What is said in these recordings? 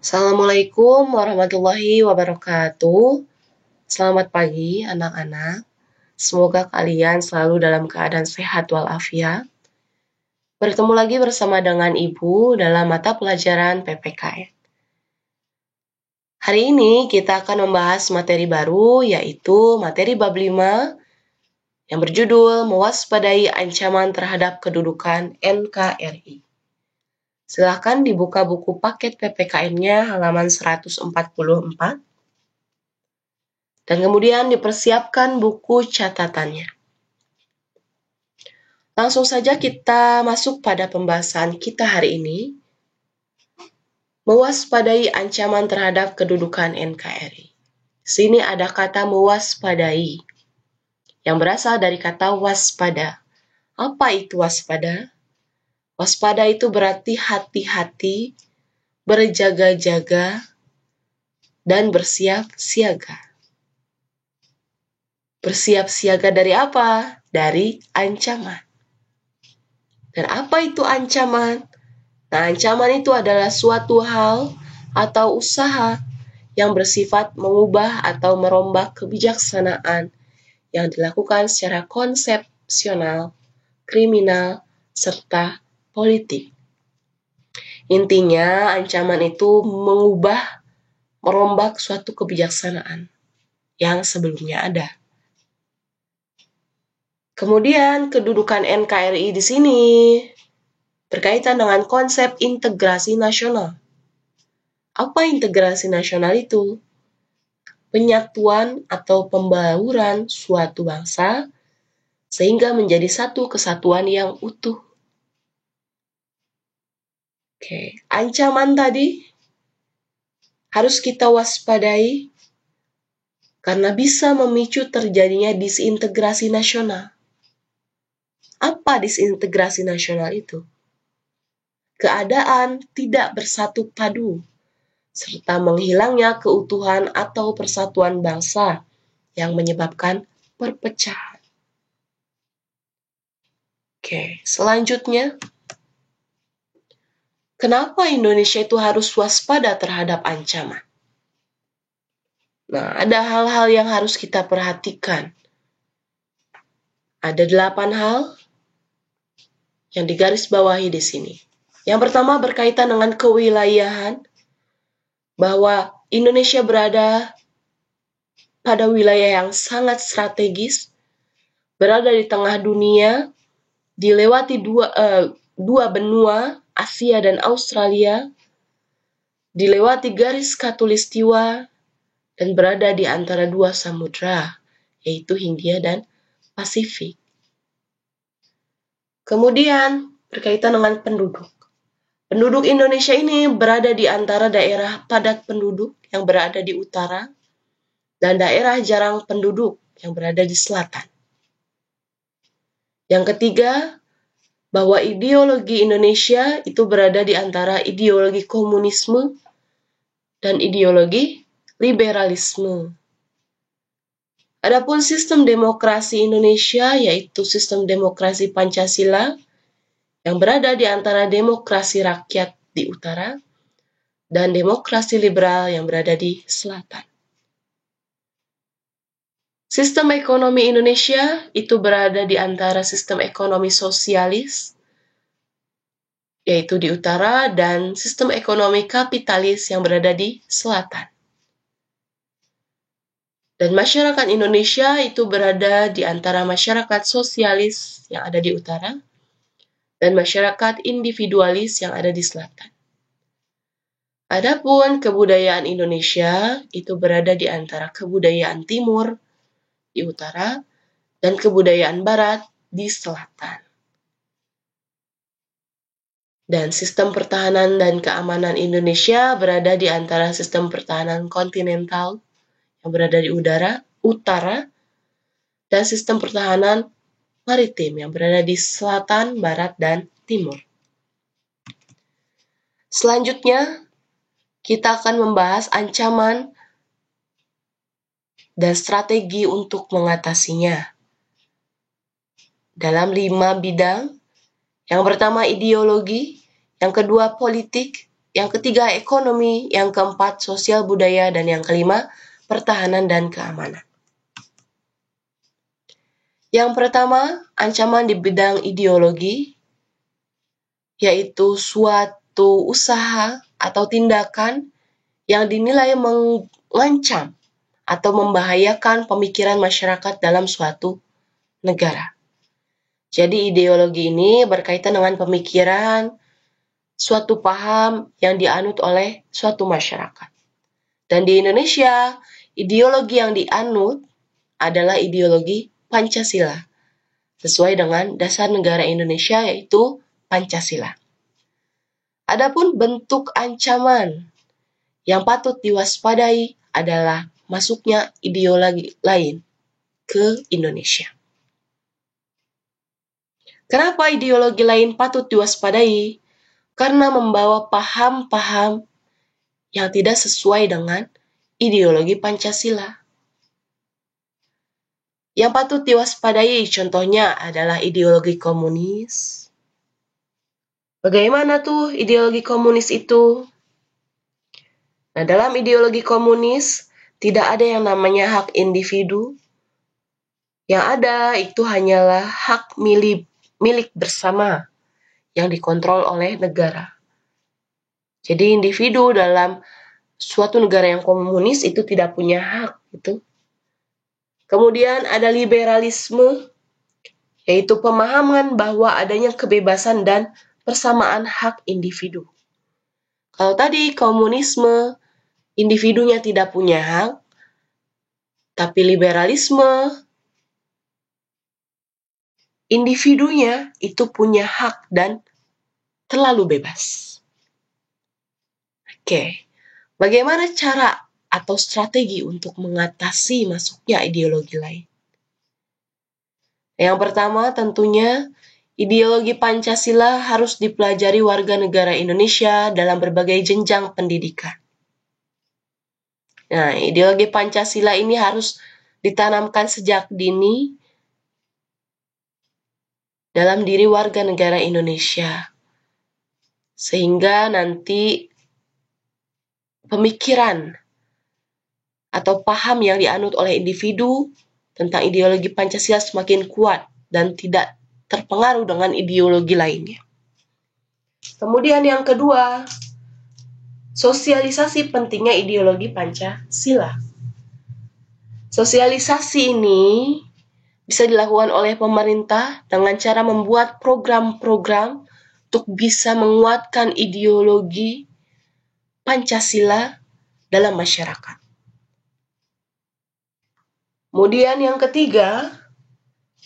Assalamualaikum warahmatullahi wabarakatuh. Selamat pagi anak-anak. Semoga kalian selalu dalam keadaan sehat walafiat. Bertemu lagi bersama dengan Ibu dalam mata pelajaran PPKN. Hari ini kita akan membahas materi baru, yaitu materi bab 5 yang berjudul Mewaspadai Ancaman Terhadap Kedudukan NKRI. Silakan dibuka buku paket PPKN-nya halaman 144. Dan kemudian dipersiapkan buku catatannya. Langsung saja kita masuk pada pembahasan kita hari ini. Mewaspadai ancaman terhadap kedudukan NKRI. Di sini ada kata mewaspadai, yang berasal dari kata waspada. Apa itu waspada? Waspada itu berarti hati-hati, berjaga-jaga, dan bersiap siaga. Bersiap siaga dari apa? Dari ancaman. Dan apa itu ancaman? Nah, ancaman itu adalah suatu hal atau usaha yang bersifat mengubah atau merombak kebijaksanaan yang dilakukan secara konsepsional, kriminal, serta politik. Intinya, ancaman itu mengubah, merombak suatu kebijaksanaan yang sebelumnya ada. Kemudian kedudukan NKRI di sini berkaitan dengan konsep integrasi nasional. Apa integrasi nasional itu? Penyatuan atau pembauran suatu bangsa sehingga menjadi satu kesatuan yang utuh. Ancaman tadi harus kita waspadai karena bisa memicu terjadinya disintegrasi nasional. Apa disintegrasi nasional itu? Keadaan tidak bersatu padu, serta menghilangnya keutuhan atau persatuan bangsa yang menyebabkan perpecahan. Selanjutnya, kenapa Indonesia itu harus waspada terhadap ancaman? Nah, ada hal-hal yang harus kita perhatikan. Ada 8 hal yang digarisbawahi di sini. Yang pertama berkaitan dengan kewilayahan, bahwa Indonesia berada pada wilayah yang sangat strategis, berada di tengah dunia, dilewati dua benua, Asia dan Australia, dilewati garis khatulistiwa, dan berada di antara dua samudra, yaitu Hindia dan Pasifik. Kemudian berkaitan dengan penduduk. Penduduk Indonesia ini berada di antara daerah padat penduduk yang berada di utara dan daerah jarang penduduk yang berada di selatan. Yang ketiga, bahwa ideologi Indonesia itu berada di antara ideologi komunisme dan ideologi liberalisme. Adapun sistem demokrasi Indonesia yaitu sistem demokrasi Pancasila yang berada di antara demokrasi rakyat di utara dan demokrasi liberal yang berada di selatan. Sistem ekonomi Indonesia itu berada di antara sistem ekonomi sosialis yaitu di utara dan sistem ekonomi kapitalis yang berada di selatan. Dan masyarakat Indonesia itu berada di antara masyarakat sosialis yang ada di utara dan masyarakat individualis yang ada di selatan. Adapun kebudayaan Indonesia itu berada di antara kebudayaan timur di utara dan kebudayaan barat di selatan. Dan sistem pertahanan dan keamanan Indonesia berada di antara sistem pertahanan kontinental yang berada di utara, dan sistem pertahanan maritim yang berada di selatan, barat, dan timur. Selanjutnya, kita akan membahas ancaman dan strategi untuk mengatasinya. Dalam 5 bidang, yang pertama ideologi, yang kedua politik, yang ketiga ekonomi, yang keempat sosial budaya, dan yang kelima pertahanan dan keamanan. Yang pertama, ancaman di bidang ideologi, yaitu suatu usaha atau tindakan yang dinilai mengancam atau membahayakan pemikiran masyarakat dalam suatu negara. Jadi ideologi ini berkaitan dengan pemikiran, suatu paham yang dianut oleh suatu masyarakat. Dan di Indonesia, ideologi yang dianut adalah ideologi Pancasila, sesuai dengan dasar negara Indonesia yaitu Pancasila. Adapun bentuk ancaman yang patut diwaspadai adalah masuknya ideologi lain ke Indonesia. Kenapa ideologi lain patut diwaspadai? Karena membawa paham-paham yang tidak sesuai dengan ideologi Pancasila. Yang patut diwaspadai contohnya adalah ideologi komunis. Bagaimana tuh ideologi komunis itu? Nah, dalam ideologi komunis tidak ada yang namanya hak individu. Yang ada itu hanyalah hak milik bersama yang dikontrol oleh negara. Jadi individu dalam suatu negara yang komunis itu tidak punya hak gitu. Kemudian ada liberalisme, yaitu pemahaman bahwa adanya kebebasan dan persamaan hak individu. Kalau tadi komunisme, individunya tidak punya hak, tapi liberalisme, individunya itu punya hak dan terlalu bebas. Oke, bagaimana cara atau strategi untuk mengatasi masuknya ideologi lain? Yang pertama tentunya ideologi Pancasila harus dipelajari warga negara Indonesia dalam berbagai jenjang pendidikan. Nah, ideologi Pancasila ini harus ditanamkan sejak dini dalam diri warga negara Indonesia. Sehingga nanti pemikiran atau paham yang dianut oleh individu tentang ideologi Pancasila semakin kuat dan tidak terpengaruh dengan ideologi lainnya. Kemudian yang kedua, sosialisasi pentingnya ideologi Pancasila. Sosialisasi ini bisa dilakukan oleh pemerintah dengan cara membuat program-program untuk bisa menguatkan ideologi Pancasila dalam masyarakat. Kemudian yang ketiga,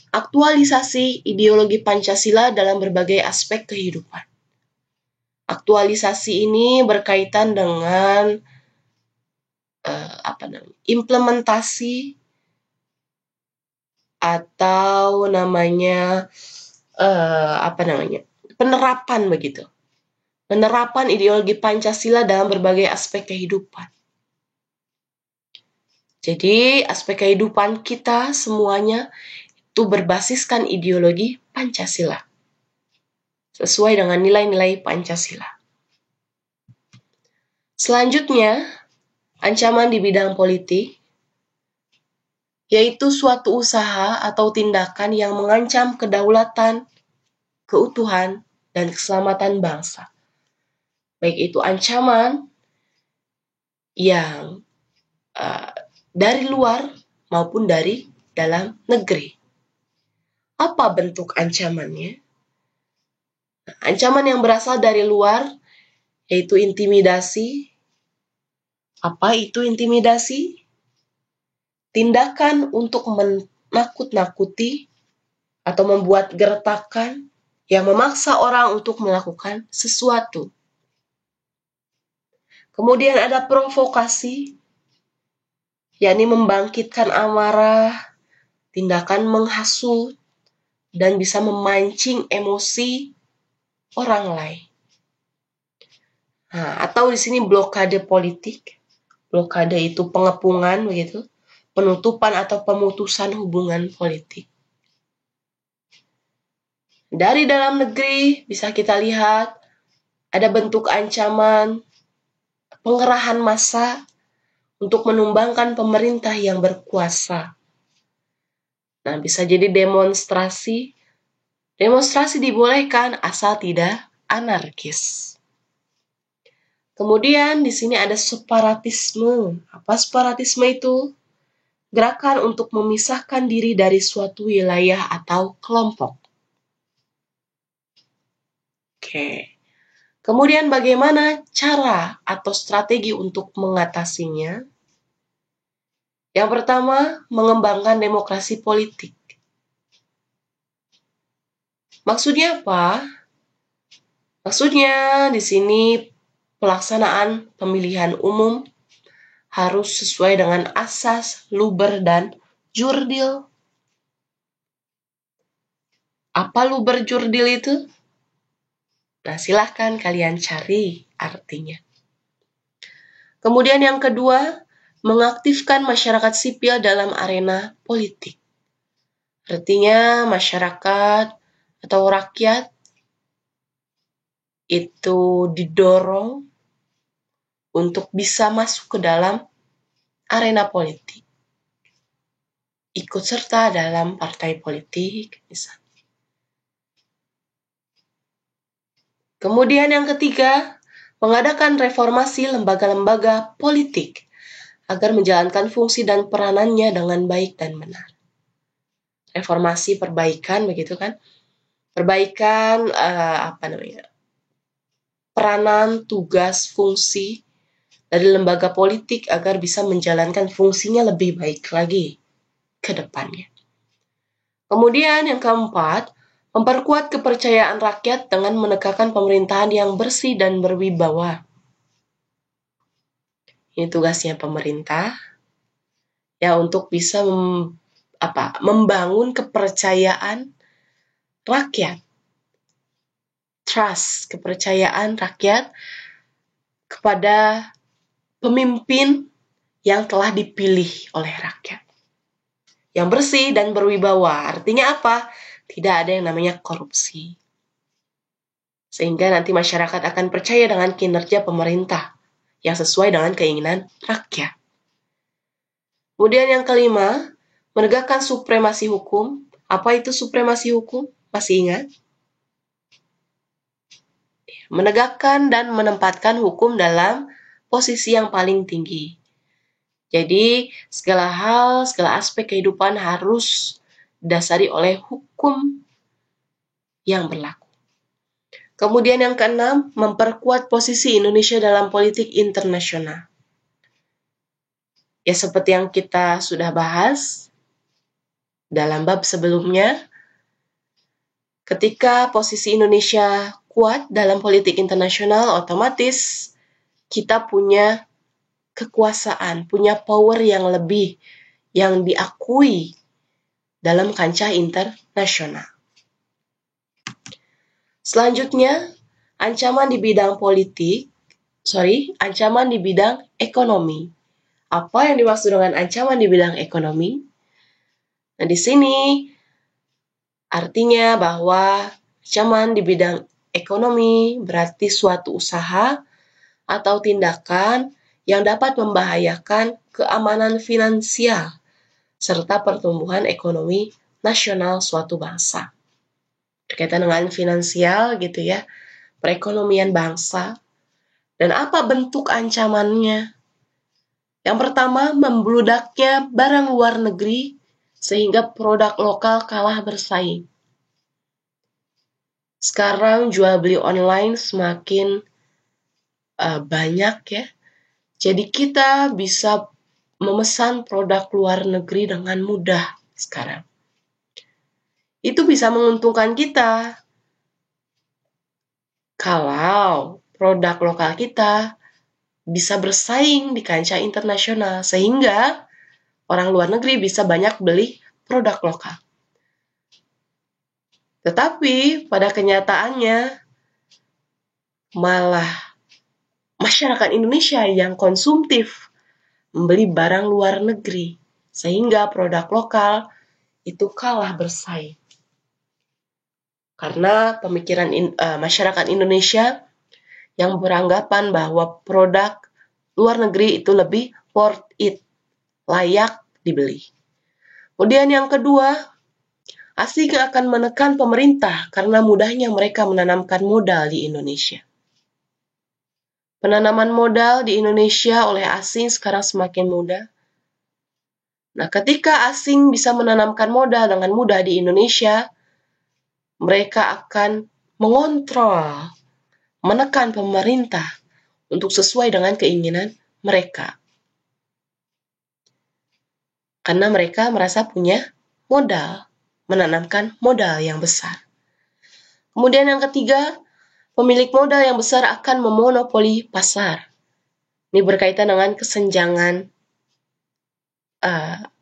aktualisasi ideologi Pancasila dalam berbagai aspek kehidupan. Aktualisasi ini berkaitan dengan implementasi atau penerapan begitu. Penerapan ideologi Pancasila dalam berbagai aspek kehidupan. Jadi aspek kehidupan kita semuanya itu berbasiskan ideologi Pancasila. Sesuai dengan nilai-nilai Pancasila. Selanjutnya, ancaman di bidang politik, yaitu suatu usaha atau tindakan yang mengancam kedaulatan, keutuhan, dan keselamatan bangsa. Baik itu ancaman yang dari luar maupun dari dalam negeri. Apa bentuk ancamannya? Ancaman yang berasal dari luar yaitu intimidasi. Apa itu intimidasi? Tindakan untuk menakut-nakuti atau membuat gertakan yang memaksa orang untuk melakukan sesuatu. Kemudian ada provokasi, yakni membangkitkan amarah, tindakan menghasut, dan bisa memancing emosi orang lain. Nah, atau di sini blokade politik. Blokade itu pengepungan begitu, penutupan atau pemutusan hubungan politik. Dari dalam negeri bisa kita lihat Ada bentuk ancaman pengerahan massa untuk menumbangkan pemerintah yang berkuasa. Nah, bisa jadi demonstrasi. Demonstrasi dibolehkan asal tidak anarkis. Kemudian di sini ada separatisme. Apa separatisme itu? Gerakan untuk memisahkan diri dari suatu wilayah atau kelompok. Oke. Kemudian bagaimana cara atau strategi untuk mengatasinya? Yang pertama, mengembangkan demokrasi politik. Maksudnya apa? Maksudnya di sini pelaksanaan pemilihan umum harus sesuai dengan asas, luber, dan jurdil. Apa luber jurdil itu? Nah, silahkan kalian cari artinya. Kemudian yang kedua, mengaktifkan masyarakat sipil dalam arena politik. Artinya masyarakat atau rakyat itu didorong untuk bisa masuk ke dalam arena politik. Ikut serta dalam partai politik, misalnya. Kemudian yang ketiga, mengadakan reformasi lembaga-lembaga politik agar menjalankan fungsi dan peranannya dengan baik dan benar. Reformasi perbaikan, begitu kan? Perbaikan peranan, tugas, fungsi dari lembaga politik agar bisa menjalankan fungsinya lebih baik lagi ke depannya. Kemudian yang keempat, memperkuat kepercayaan rakyat dengan menegakkan pemerintahan yang bersih dan berwibawa. Ini tugasnya pemerintah ya untuk bisa membangun kepercayaan rakyat. Trust, kepercayaan rakyat kepada pemimpin yang telah dipilih oleh rakyat. Yang bersih dan berwibawa. Artinya apa? Tidak ada yang namanya korupsi. Sehingga nanti masyarakat akan percaya dengan kinerja pemerintah yang sesuai dengan keinginan rakyat. Kemudian yang kelima, menegakkan supremasi hukum. Apa itu supremasi hukum? Masih ingat? Menegakkan dan menempatkan hukum dalam posisi yang paling tinggi. Jadi, segala hal, segala aspek kehidupan harus didasari oleh hukum yang berlaku. Kemudian yang keenam, memperkuat posisi Indonesia dalam politik internasional. Ya, seperti yang kita sudah bahas dalam bab sebelumnya, ketika posisi Indonesia kuat dalam politik internasional, otomatis kita punya kekuasaan, punya power yang lebih, yang diakui dalam kancah internasional. Selanjutnya, ancaman di bidang ekonomi. Apa yang dimaksud dengan ancaman di bidang ekonomi? Nah, di sini artinya bahwa ancaman di bidang ekonomi berarti suatu usaha atau tindakan yang dapat membahayakan keamanan finansial serta pertumbuhan ekonomi nasional suatu bangsa. Berkaitan dengan finansial gitu ya, perekonomian bangsa. Dan apa bentuk ancamannya? Yang pertama, membludaknya barang luar negeri sehingga produk lokal kalah bersaing. Sekarang jual beli online semakin banyak ya. Jadi kita bisa memesan produk luar negeri dengan mudah sekarang. Itu bisa menguntungkan kita. Kalau produk lokal kita bisa bersaing di kancah internasional, sehingga orang luar negeri bisa banyak beli produk lokal. Tetapi pada kenyataannya malah masyarakat Indonesia yang konsumtif membeli barang luar negeri, sehingga produk lokal itu kalah bersaing. Karena pemikiran masyarakat Indonesia yang beranggapan bahwa produk luar negeri itu lebih worth it, layak dibeli. Kemudian yang kedua, asing akan menekan pemerintah karena mudahnya mereka menanamkan modal di Indonesia. Penanaman modal di Indonesia oleh asing sekarang semakin mudah. Nah, ketika asing bisa menanamkan modal dengan mudah di Indonesia, mereka akan mengontrol, menekan pemerintah untuk sesuai dengan keinginan mereka. Karena mereka merasa punya modal, menanamkan modal yang besar. Kemudian yang ketiga, pemilik modal yang besar akan memonopoli pasar. Ini berkaitan dengan kesenjangan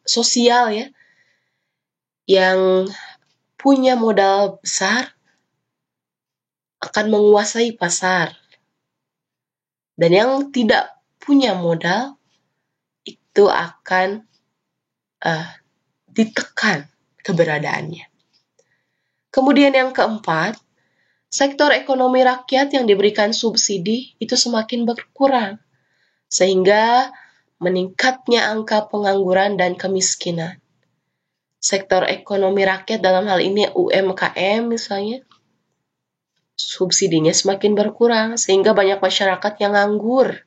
sosial ya, yang punya modal besar akan menguasai pasar. Dan yang tidak punya modal itu akan ditekan keberadaannya. Kemudian yang keempat, sektor ekonomi rakyat yang diberikan subsidi itu semakin berkurang, sehingga meningkatnya angka pengangguran dan kemiskinan. Sektor ekonomi rakyat dalam hal ini UMKM misalnya, subsidinya semakin berkurang, sehingga banyak masyarakat yang nganggur.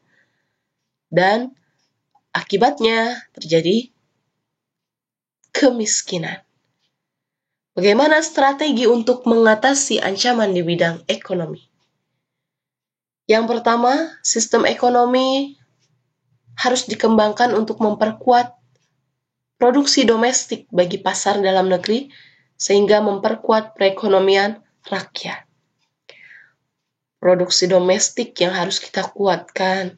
Dan akibatnya terjadi kemiskinan. Bagaimana strategi untuk mengatasi ancaman di bidang ekonomi? Yang pertama, sistem ekonomi harus dikembangkan untuk memperkuat produksi domestik bagi pasar dalam negeri, sehingga memperkuat perekonomian rakyat. Produksi domestik yang harus kita kuatkan,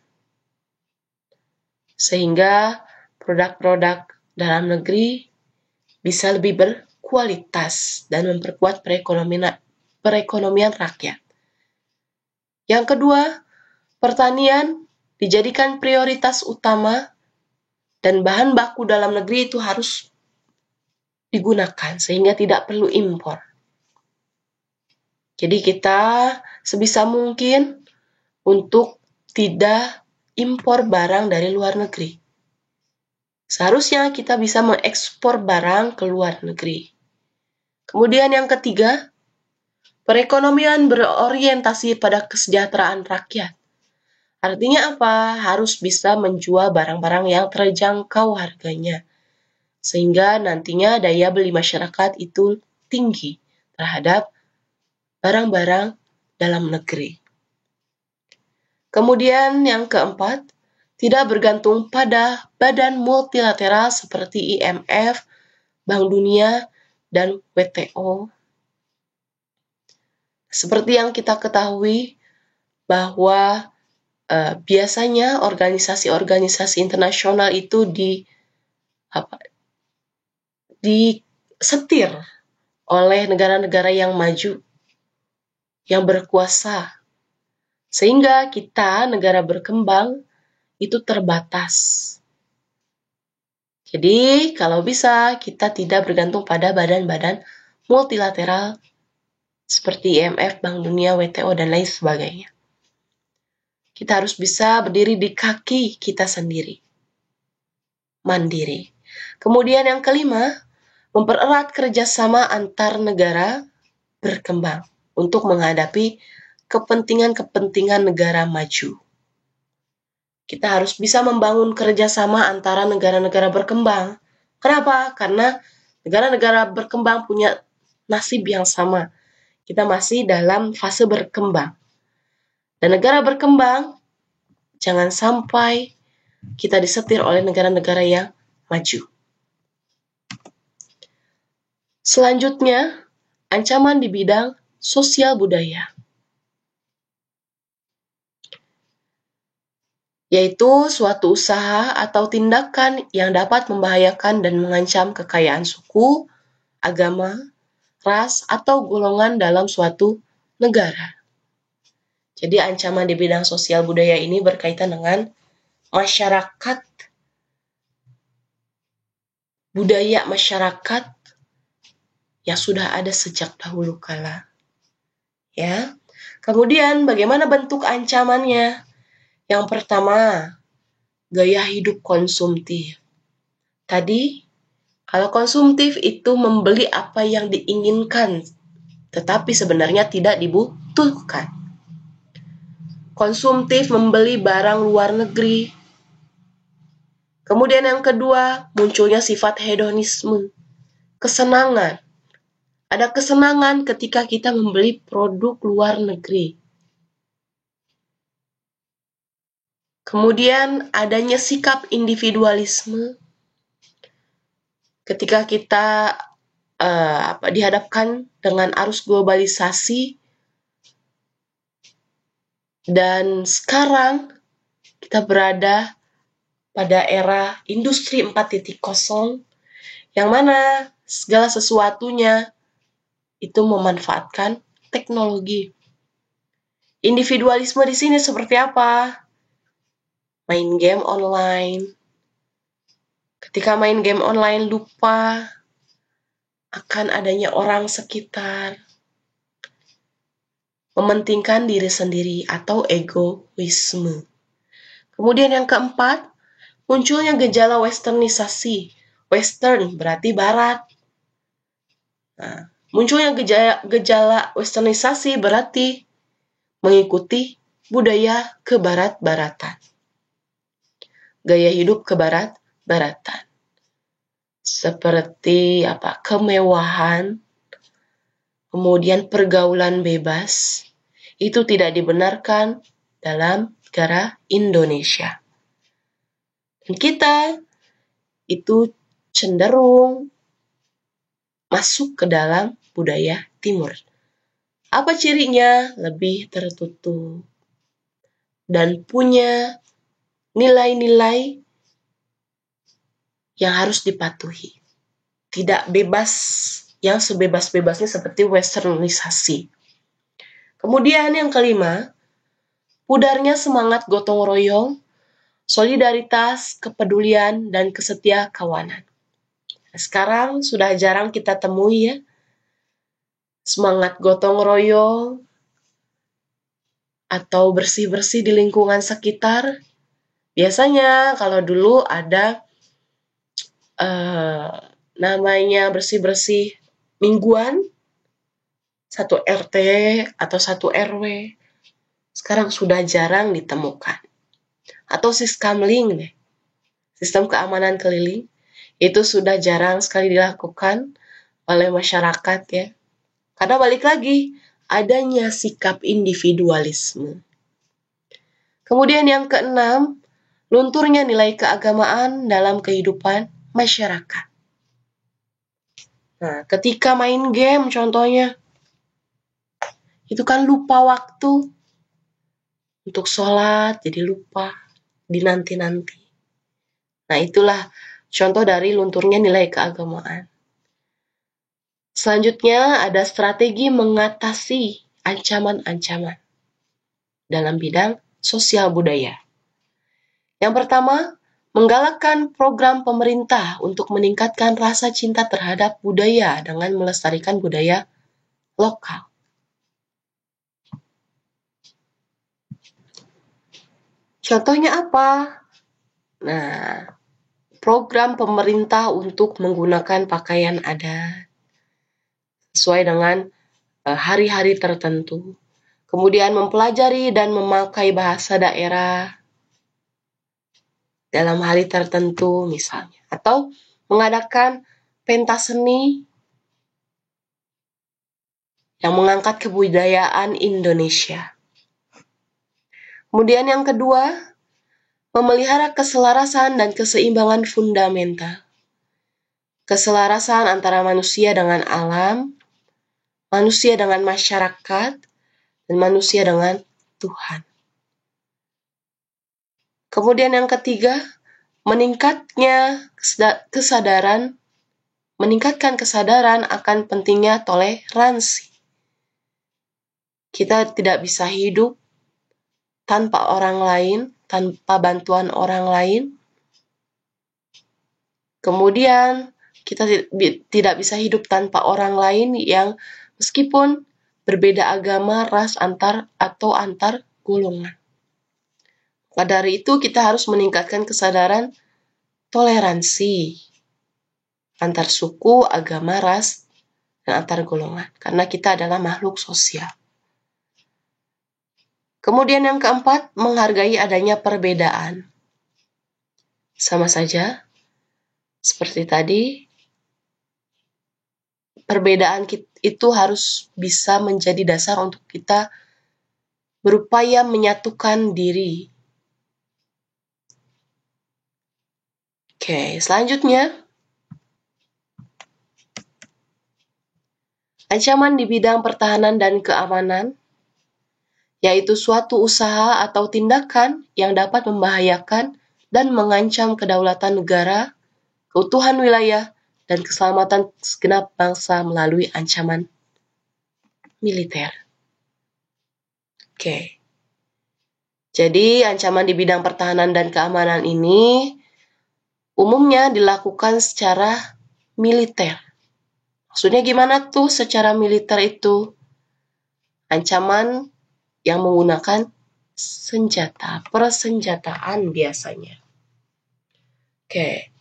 sehingga produk-produk dalam negeri bisa lebih berkualitas dan memperkuat perekonomian rakyat. Yang kedua, pertanian dijadikan prioritas utama dan bahan baku dalam negeri itu harus digunakan sehingga tidak perlu impor. Jadi kita sebisa mungkin untuk tidak impor barang dari luar negeri. Seharusnya kita bisa mengekspor barang ke luar negeri. Kemudian yang ketiga, perekonomian berorientasi pada kesejahteraan rakyat. Artinya apa? Harus bisa menjual barang-barang yang terjangkau harganya, sehingga nantinya daya beli masyarakat itu tinggi terhadap barang-barang dalam negeri. Kemudian yang keempat, tidak bergantung pada badan multilateral seperti IMF, Bank Dunia, dan WTO. Seperti yang kita ketahui bahwa biasanya organisasi-organisasi internasional itu disetir oleh negara-negara yang maju, yang berkuasa, sehingga kita, negara berkembang, itu terbatas. Jadi, kalau bisa, kita tidak bergantung pada badan-badan multilateral seperti IMF, Bank Dunia, WTO, dan lain sebagainya. Kita harus bisa berdiri di kaki kita sendiri. Mandiri. Kemudian yang kelima, mempererat kerjasama antar negara berkembang untuk menghadapi kepentingan-kepentingan negara maju. Kita harus bisa membangun kerjasama antara negara-negara berkembang. Kenapa? Karena negara-negara berkembang punya nasib yang sama. Kita masih dalam fase berkembang. Dan negara berkembang, jangan sampai kita disetir oleh negara-negara yang maju. Selanjutnya, ancaman di bidang sosial budaya, yaitu suatu usaha atau tindakan yang dapat membahayakan dan mengancam kekayaan suku, agama, ras, atau golongan dalam suatu negara. Jadi ancaman di bidang sosial budaya ini berkaitan dengan masyarakat, budaya masyarakat yang sudah ada sejak dahulu kala. Ya. Kemudian bagaimana bentuk ancamannya? Yang pertama, gaya hidup konsumtif. Tadi, kalau konsumtif itu membeli apa yang diinginkan, tetapi sebenarnya tidak dibutuhkan. Konsumtif membeli barang luar negeri. Kemudian yang kedua, munculnya sifat hedonisme, kesenangan. Ada kesenangan ketika kita membeli produk luar negeri. Kemudian adanya sikap individualisme ketika kita dihadapkan dengan arus globalisasi, dan sekarang kita berada pada era industri 4.0 yang mana segala sesuatunya itu memanfaatkan teknologi. Individualisme di sini seperti apa? Main game online. Ketika main game online lupa akan adanya orang sekitar. Mementingkan diri sendiri atau egoisme. Kemudian yang keempat, munculnya gejala westernisasi. Western berarti barat. Nah, munculnya gejala westernisasi berarti mengikuti budaya kebarat-baratan. Gaya hidup kebarat-baratan. Seperti kemewahan, kemudian pergaulan bebas, itu tidak dibenarkan dalam negara Indonesia. Dan kita itu cenderung masuk ke dalam budaya timur. Apa cirinya? Lebih tertutup dan punya nilai-nilai yang harus dipatuhi. Tidak bebas yang sebebas-bebasnya seperti westernisasi. Kemudian yang kelima, pudarnya semangat gotong royong, solidaritas, kepedulian, dan kesetiakawanan. Sekarang sudah jarang kita temui ya, semangat gotong royong atau bersih-bersih di lingkungan sekitar. Biasanya kalau dulu ada namanya bersih-bersih mingguan, satu RT atau satu RW. Sekarang sudah jarang ditemukan. Atau Siskamling deh, sistem keamanan keliling, itu sudah jarang sekali dilakukan oleh masyarakat ya. Karena balik lagi, adanya sikap individualisme. Kemudian yang keenam, lunturnya nilai keagamaan dalam kehidupan masyarakat. Nah, ketika main game contohnya, itu kan lupa waktu untuk sholat, jadi lupa, dinanti-nanti. Nah, itulah contoh dari lunturnya nilai keagamaan. Selanjutnya ada strategi mengatasi ancaman-ancaman dalam bidang sosial budaya. Yang pertama, menggalakkan program pemerintah untuk meningkatkan rasa cinta terhadap budaya dengan melestarikan budaya lokal. Contohnya apa? Nah, program pemerintah untuk menggunakan pakaian adat sesuai dengan hari-hari tertentu. Kemudian mempelajari dan memakai bahasa daerah dalam hari tertentu misalnya. Atau mengadakan pentas seni yang mengangkat kebudayaan Indonesia. Kemudian yang kedua, memelihara keselarasan dan keseimbangan fundamental. Keselarasan antara manusia dengan alam, manusia dengan masyarakat, dan manusia dengan Tuhan. Kemudian yang ketiga, meningkatkan kesadaran akan pentingnya toleransi. Kita tidak bisa hidup tanpa orang lain, tanpa bantuan orang lain. Kemudian kita tidak bisa hidup tanpa orang lain yang meskipun berbeda agama, ras, atau antar golongan. Maka dari itu kita harus meningkatkan kesadaran toleransi antar suku, agama, ras, dan antar golongan. Karena kita adalah makhluk sosial. Kemudian yang keempat, menghargai adanya perbedaan. Sama saja, seperti tadi, perbedaan itu harus bisa menjadi dasar untuk kita berupaya menyatukan diri. Oke, selanjutnya, ancaman di bidang pertahanan dan keamanan, yaitu suatu usaha atau tindakan yang dapat membahayakan dan mengancam kedaulatan negara, keutuhan wilayah, dan keselamatan segenap bangsa melalui ancaman militer. Oke. Jadi, ancaman di bidang pertahanan dan keamanan ini umumnya dilakukan secara militer. Maksudnya gimana tuh secara militer itu? Ancaman yang menggunakan senjata, persenjataan biasanya. Oke.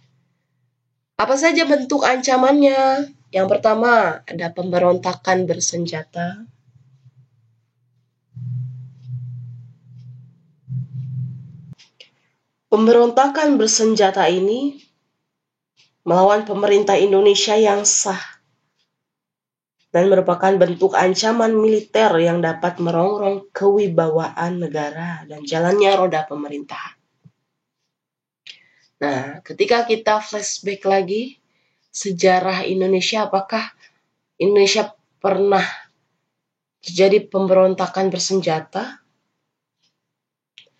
Apa saja bentuk ancamannya? Yang pertama, ada pemberontakan bersenjata. Pemberontakan bersenjata ini melawan pemerintah Indonesia yang sah dan merupakan bentuk ancaman militer yang dapat merongrong kewibawaan negara dan jalannya roda pemerintahan. Nah, ketika kita flashback lagi, sejarah Indonesia, apakah Indonesia pernah terjadi pemberontakan bersenjata?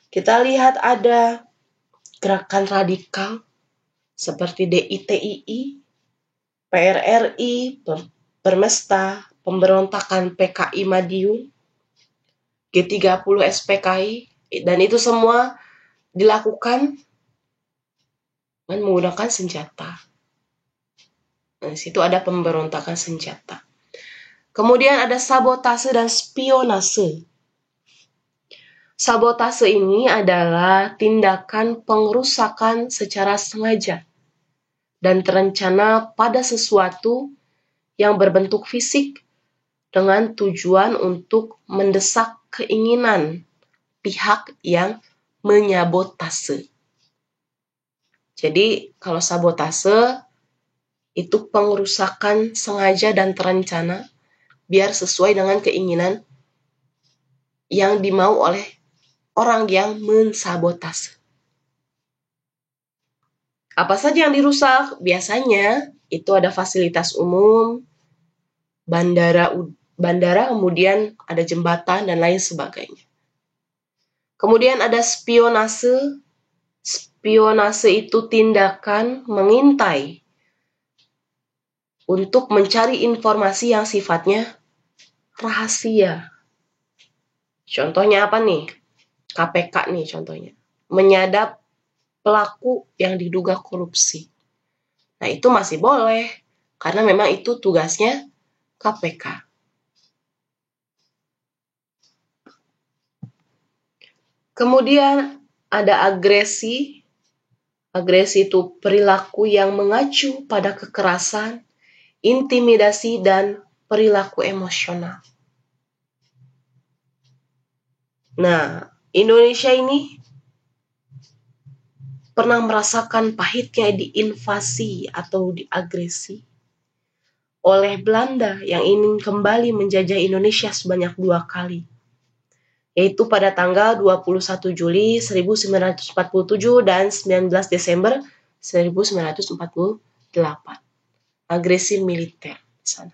Kita lihat ada gerakan radikal seperti DITII, PRRI, Permesta, pemberontakan PKI Madiun, G30 SPKI, dan itu semua dilakukan dengan menggunakan senjata. Nah, di situ ada pemberontakan senjata. Kemudian ada sabotase dan spionase. Sabotase ini adalah tindakan pengerusakan secara sengaja dan terencana pada sesuatu yang berbentuk fisik dengan tujuan untuk mendesak keinginan pihak yang menyabotase. Jadi, kalau sabotase itu pengerusakan sengaja dan terencana biar sesuai dengan keinginan yang dimau oleh orang yang mensabotase. Apa saja yang dirusak? Biasanya itu ada fasilitas umum, bandara, kemudian ada jembatan dan lain sebagainya. Kemudian ada spionase. Spionase itu tindakan mengintai untuk mencari informasi yang sifatnya rahasia. Contohnya apa nih? KPK nih contohnya. Menyadap pelaku yang diduga korupsi. Nah, itu masih boleh karena memang itu tugasnya KPK. Kemudian ada agresi. Agresi itu perilaku yang mengacu pada kekerasan, intimidasi, dan perilaku emosional. Nah, Indonesia ini pernah merasakan pahitnya diinvasi atau diagresi oleh Belanda yang ingin kembali menjajah Indonesia sebanyak 2 kali, yaitu pada tanggal 21 Juli 1947 dan 19 Desember 1948. Agresi militer di sana.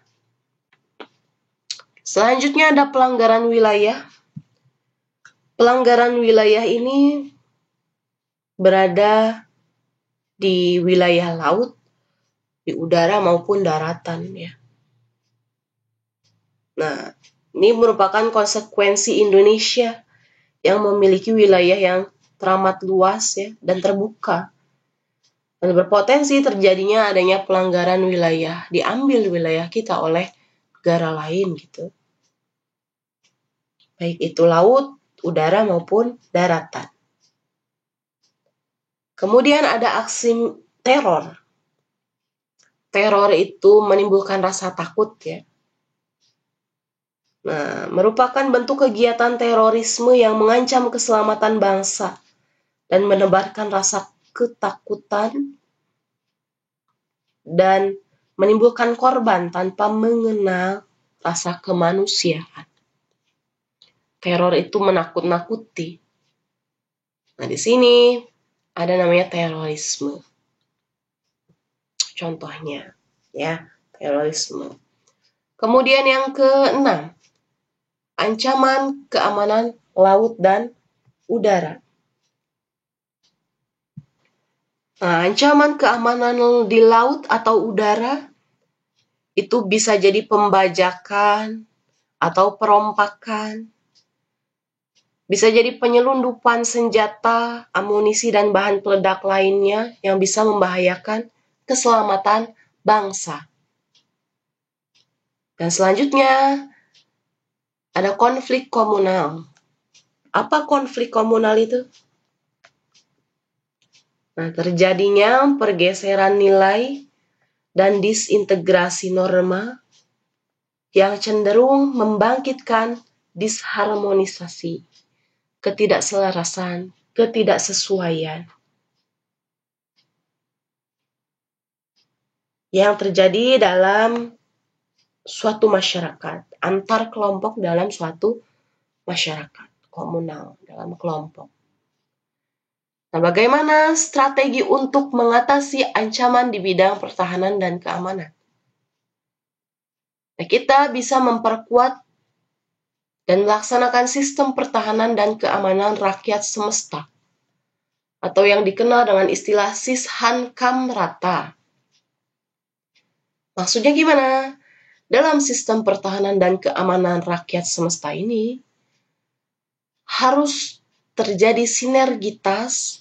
Selanjutnya ada pelanggaran wilayah. Pelanggaran wilayah ini berada di wilayah laut, di udara maupun daratan ya. Nah, ini merupakan konsekuensi Indonesia yang memiliki wilayah yang teramat luas ya dan terbuka. Dan berpotensi terjadinya adanya pelanggaran wilayah, diambil wilayah kita oleh negara lain gitu. baik itu laut, udara maupun daratan. Kemudian ada aksi teror. Teror itu menimbulkan rasa takut ya. Nah, merupakan bentuk kegiatan terorisme yang mengancam keselamatan bangsa dan menebarkan rasa ketakutan dan menimbulkan korban tanpa mengenal rasa kemanusiaan. Teror itu menakut-nakuti. Nah, di sini ada namanya terorisme. Contohnya, ya, terorisme. Kemudian yang keenam, ancaman keamanan laut dan udara. Nah, ancaman keamanan di laut atau udara itu bisa jadi pembajakan atau perompakan, bisa jadi penyelundupan senjata, amunisi, dan bahan peledak lainnya yang bisa membahayakan keselamatan bangsa. Dan selanjutnya, ada konflik komunal. Apa konflik komunal itu? Nah, terjadinya pergeseran nilai dan disintegrasi norma yang cenderung membangkitkan disharmonisasi, ketidakselarasan, ketidaksesuaian yang terjadi dalam suatu masyarakat, antar kelompok dalam suatu masyarakat, komunal, dalam kelompok. Nah, bagaimana strategi untuk mengatasi ancaman di bidang pertahanan dan keamanan? Nah, kita bisa memperkuat dan melaksanakan sistem pertahanan dan keamanan rakyat semesta, atau yang dikenal dengan istilah Sishankam Rata. Maksudnya gimana? Dalam sistem pertahanan dan keamanan rakyat semesta ini, harus terjadi sinergitas,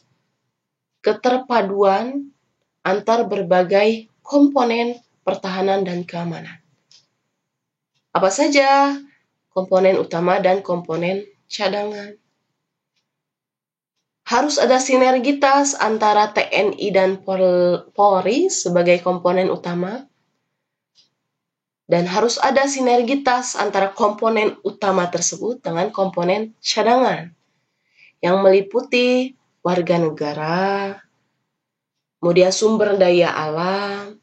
keterpaduan antar berbagai komponen pertahanan dan keamanan. Apa saja komponen utama dan komponen cadangan? Harus ada sinergitas antara TNI dan Polri sebagai komponen utama, dan harus ada sinergitas antara komponen utama tersebut dengan komponen cadangan yang meliputi warga negara, kemudian sumber daya alam,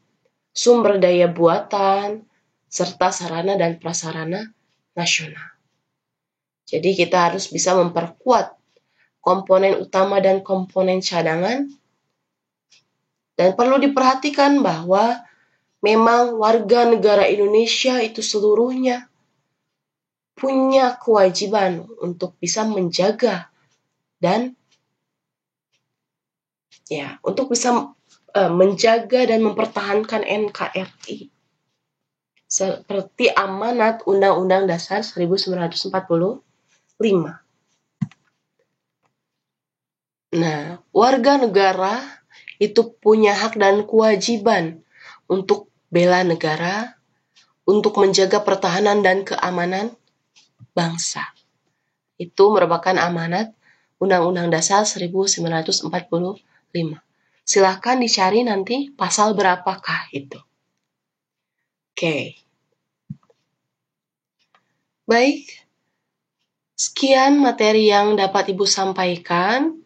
sumber daya buatan, serta sarana dan prasarana nasional. Jadi kita harus bisa memperkuat komponen utama dan komponen cadangan, dan perlu diperhatikan bahwa memang warga negara Indonesia itu seluruhnya punya kewajiban untuk bisa menjaga dan untuk bisa menjaga dan mempertahankan NKRI seperti amanat Undang-Undang Dasar 1945. Nah, warga negara itu punya hak dan kewajiban untuk bela negara, untuk menjaga pertahanan dan keamanan bangsa. Itu merupakan amanat Undang-Undang Dasar 1945. Silahkan dicari nanti pasal berapakah itu. Oke. Baik, sekian materi yang dapat Ibu sampaikan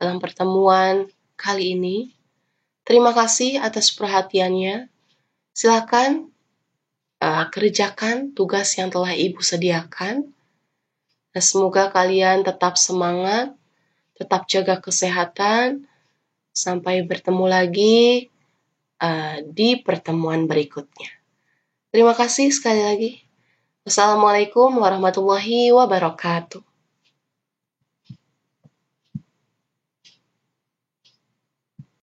dalam pertemuan kali ini. Terima kasih atas perhatiannya. Silakan kerjakan tugas yang telah Ibu sediakan. Dan semoga kalian tetap semangat, tetap jaga kesehatan. Sampai bertemu lagi di pertemuan berikutnya. Terima kasih sekali lagi. Wassalamualaikum warahmatullahi wabarakatuh.